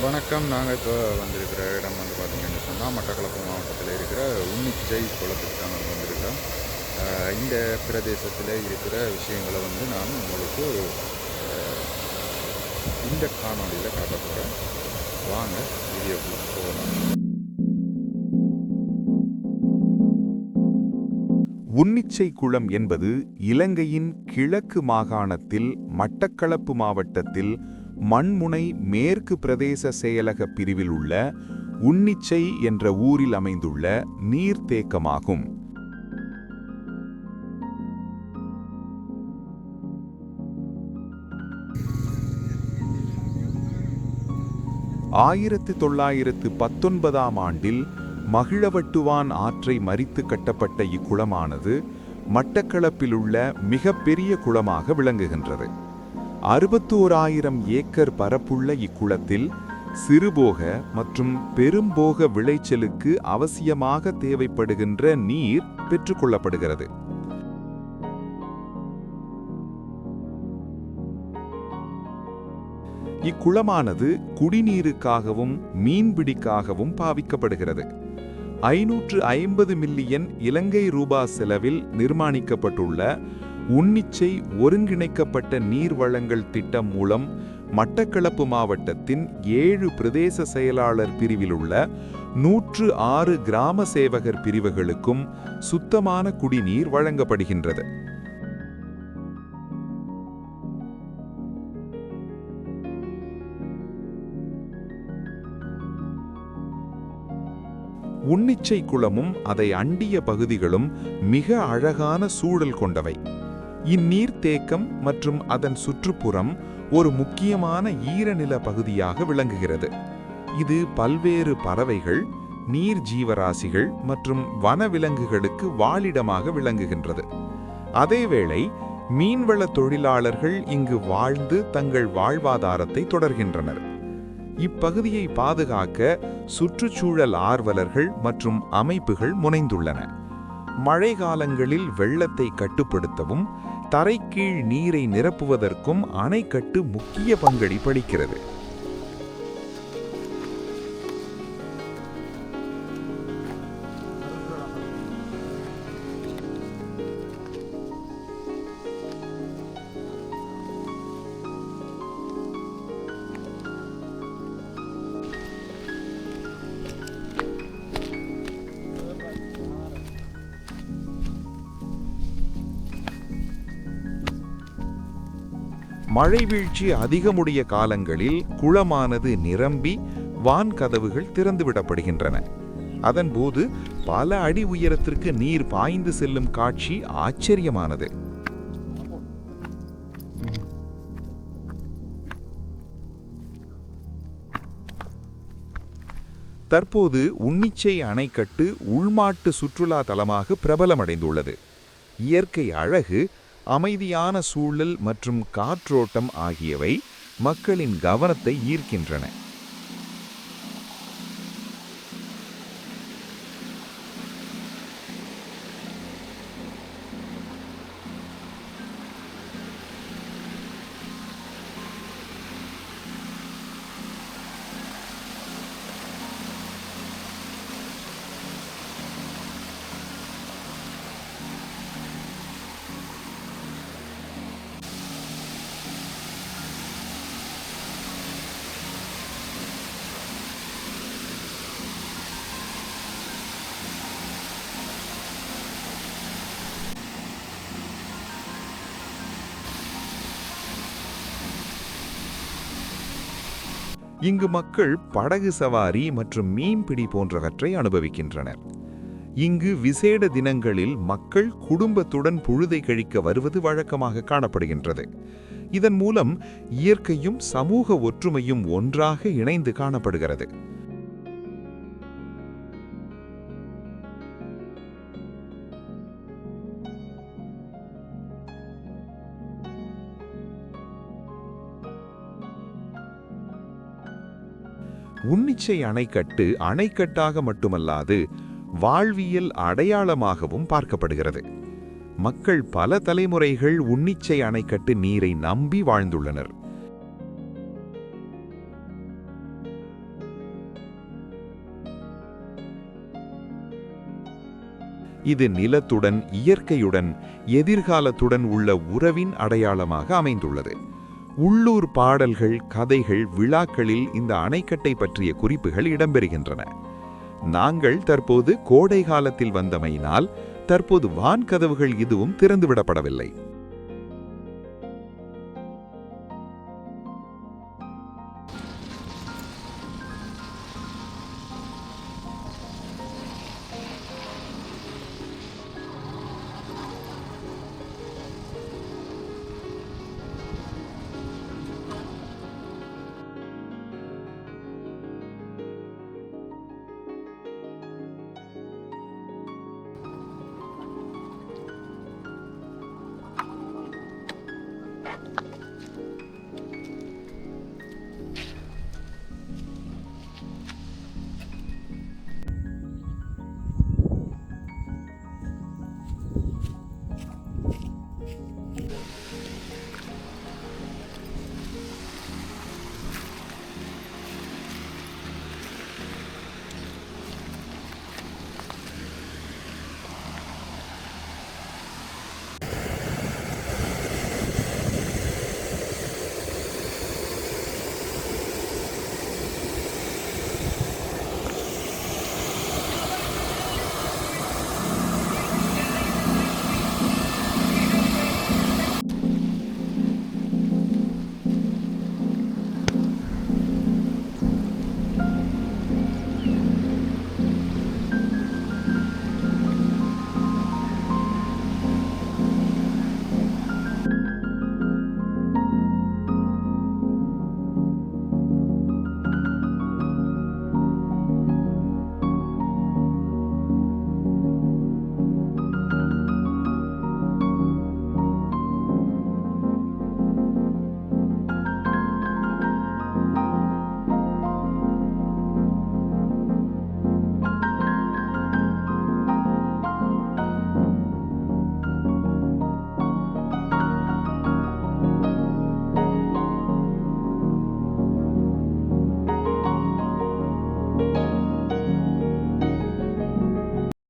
வணக்கம். நாங்கள் இப்போ வந்திருக்கிற இடம் வந்து பார்த்திங்கன்னு சொன்னால் மட்டக்களப்பு மாவட்டத்தில் இருக்கிற உன்னிச்சை குளத்துக்கு தான் நாங்கள் வந்திருக்கிறோம். இந்த பிரதேசத்தில் இருக்கிற விஷயங்களை வந்து நான் உங்களுக்கு இந்த காணொலியில் காட்ட போகிறேன். வாங்க வீடியோக்குள்ள போகலாம். உன்னிச்சை குளம் என்பது இலங்கையின் கிழக்கு மாகாணத்தில் மட்டக்களப்பு மாவட்டத்தில் மண்முனை மேற்கு பிரதேச செயலக பிரிவில் உள்ள உன்னிச்சை என்ற ஊரில் அமைந்துள்ள நீர்த்தேக்கமாகும். ஆயிரத்து 1919ஆம் ஆண்டில் மகிழவட்டுவான் ஆற்றை மறித்து கட்டப்பட்ட இக்குளமானது மட்டக்களப்பிலுள்ள மிகப்பெரிய குளமாக விளங்குகின்றது. 61,000 ஏக்கர் பரப்புள்ள இக்குளத்தில் சிறுபோக மற்றும் பெரும்போக விளைச்சலுக்கு அவசியமாக தேவைப்படுகின்ற நீர் பெற்றுக்கொள்ளப்படுகிறது. இக்குளமானது குடிநீருக்காகவும் மீன்பிடிக்காகவும் பாவிக்கப்படுகிறது. 550 மில்லியன் இலங்கை ரூபா செலவில் நிர்மாணிக்கப்பட்டுள்ள உன்னிச்சை ஒருங்கிணைக்கப்பட்ட நீர் வழங்கல் திட்டம் மூலம் மட்டக்களப்பு மாவட்டத்தின் 7 பிரதேச செயலாளர் பிரிவிலுள்ள 106 கிராம சேவகர் பிரிவுகளுக்கும் சுத்தமான குடிநீர் வழங்கப்படுகின்றது. உன்னிச்சை குளமும் அதை அண்டிய பகுதிகளும் மிக அழகான சூழல் கொண்டவை. இந்நீர்த்தேக்கம் மற்றும் அதன் சுற்றுப்புறம் ஒரு முக்கியமான ஈரநில பகுதியாக விளங்குகிறது. இது பல்வேறு பறவைகள், நீர் ஜீவராசிகள் மற்றும் வனவிலங்குகளுக்கு வாழிடமாக விளங்குகின்றது. அதேவேளை மீன்வள தொழிலாளர்கள் இங்கு வாழ்ந்து தங்கள் வாழ்வாதாரத்தை தொடர்கின்றனர். இப்பகுதியை பாதுகாக்க சுற்றுச்சூழல் ஆர்வலர்கள் மற்றும் அமைப்புகள் முனைந்துள்ளன. மழை காலங்களில் வெள்ளத்தை கட்டுப்படுத்தவும் தரைக்கீழ் நீரை நிரப்புவதற்கும் அணைக்கட்டு முக்கிய பங்களிப்பளிக்கிறது. மழை வீழ்ச்சி அதிகமுடைய காலங்களில் குளமானது நிரம்பி வான்கதவுகள் திறந்துவிடப்படுகின்றன. அதன்போது பல அடி உயரத்திற்கு நீர் பாய்ந்து செல்லும் காட்சி ஆச்சரியமானது. தற்போது உன்னிச்சை அணைக்கட்டு உள்மாட்டு சுற்றுலா தலமாக பிரபலமடைந்துள்ளது. இயற்கை அழகு, அமைதியான சூழல் மற்றும் காற்றோட்டம் ஆகியவை மக்களின் கவனத்தை ஈர்க்கின்றன. இங்கு மக்கள் படகு சவாரி மற்றும் மீன்பிடி போன்றவற்றை அனுபவிக்கின்றனர். இங்கு விசேட தினங்களில் மக்கள் குடும்பத்துடன் பொழுதை கழிக்க வருவது வழக்கமாக காணப்படுகின்றது. இதன் மூலம் இயற்கையும் சமூக ஒற்றுமையும் ஒன்றாக இணைந்து காணப்படுகிறது. உன்னிச்சை அணைக்கட்டு அணைக்கட்டாக மட்டுமல்லாது வாழ்வியல் அடையாளமாகவும் பார்க்கப்படுகிறது. மக்கள் பல தலைமுறைகள் உன்னிச்சை அணைக்கட்டு நீரை நம்பி வாழ்ந்துள்ளனர். இது நிலத்துடன், இயற்கையுடன், எதிர்காலத்துடன் உள்ள உறவின் அடையாளமாக அமைந்துள்ளது. உள்ளூர் பாடல்கள், கதைகள், விழாக்களில் இந்த அணைக்கட்டை பற்றிய குறிப்புகள் இடம்பெறுகின்றன. நாங்கள் தற்போது கோடை காலத்தில் வந்தமையினால் தற்போது வான்கதவுகள் எதுவும் திறந்துவிடப்படவில்லை.